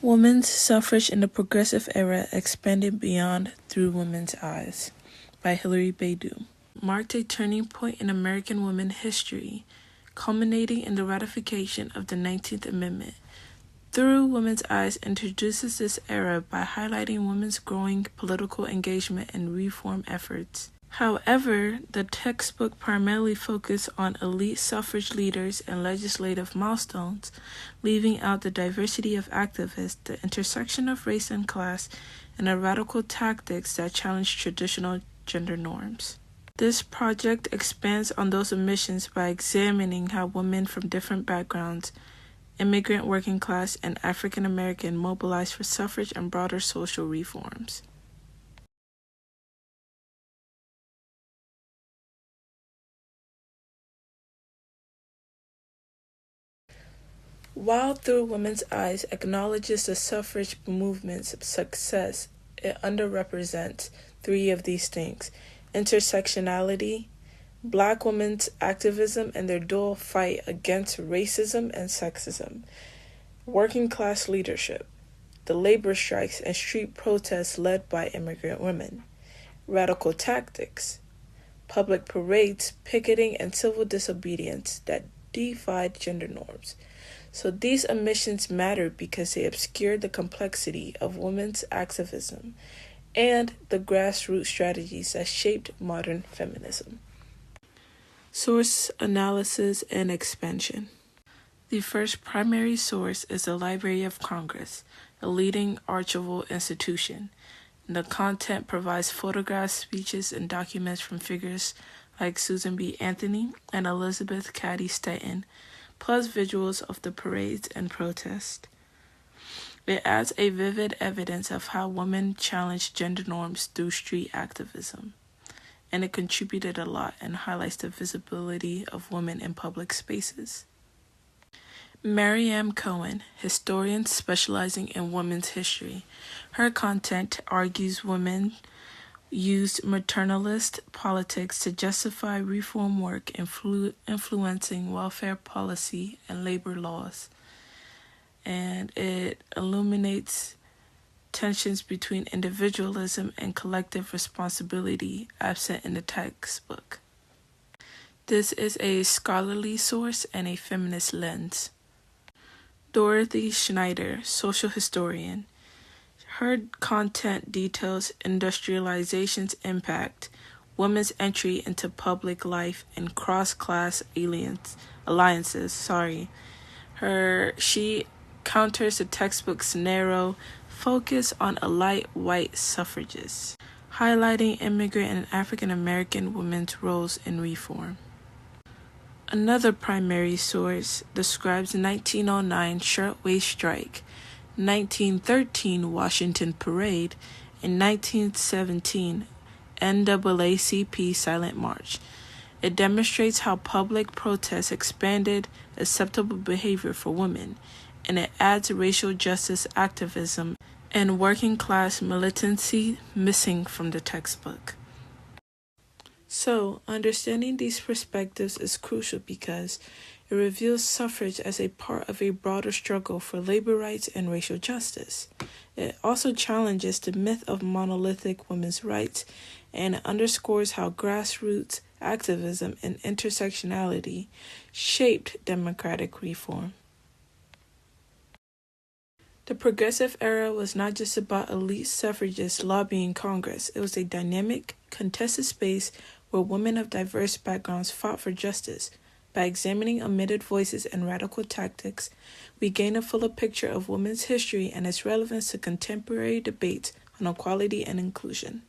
Women's Suffrage in the Progressive Era Expanded Beyond Through Women's Eyes by Hilary Baidu marked a turning point in American women's history, culminating in the ratification of the 19th Amendment. Through Women's Eyes introduces this era by highlighting women's growing political engagement and reform efforts. However, the textbook primarily focused on elite suffrage leaders and legislative milestones, leaving out the diversity of activists, the intersection of race and class, and the radical tactics that challenge traditional gender norms. This project expands on those omissions by examining how women from different backgrounds, immigrant, working class, and African American, mobilized for suffrage and broader social reforms. While Through Women's Eyes acknowledges the suffrage movement's success, it underrepresents three of these things: intersectionality, Black women's activism and their dual fight against racism and sexism, working class leadership, the labor strikes and street protests led by immigrant women, radical tactics, public parades, picketing, and civil disobedience that defied gender norms. So these omissions matter because they obscure the complexity of women's activism and the grassroots strategies that shaped modern feminism. Source analysis and expansion. The first primary source is the Library of Congress, a leading archival institution. The content provides photographs, speeches, and documents from figures like Susan B. Anthony and Elizabeth Cady Stanton, plus visuals of the parades and protests. It adds a vivid evidence of how women challenged gender norms through street activism, and it contributed a lot and highlights the visibility of women in public spaces. Marianne Cohen, historian specializing in women's history. Her content argues women used maternalist politics to justify reform work influencing welfare policy and labor laws. And it illuminates tensions between individualism and collective responsibility absent in the textbook. This is a scholarly source and a feminist lens. Dorothy Schneider, social historian. Her content details industrialization's impact, women's entry into public life, and cross-class alliances. She counters the textbook's narrow focus on elite white suffragists, highlighting immigrant and African American women's roles in reform. Another primary source describes 1909 shirtwaist strike, 1913 Washington Parade, and 1917 NAACP Silent March. It demonstrates how public protests expanded acceptable behavior for women, and it adds racial justice activism and working class militancy missing from the textbook. So, understanding these perspectives is crucial because it reveals suffrage as a part of a broader struggle for labor rights and racial justice. It also challenges the myth of monolithic women's rights, and it underscores how grassroots activism and intersectionality shaped democratic reform. The Progressive Era was not just about elite suffragists lobbying Congress. It was a dynamic, contested space where women of diverse backgrounds fought for justice. By examining omitted voices and radical tactics, we gain a fuller picture of women's history and its relevance to contemporary debates on equality and inclusion.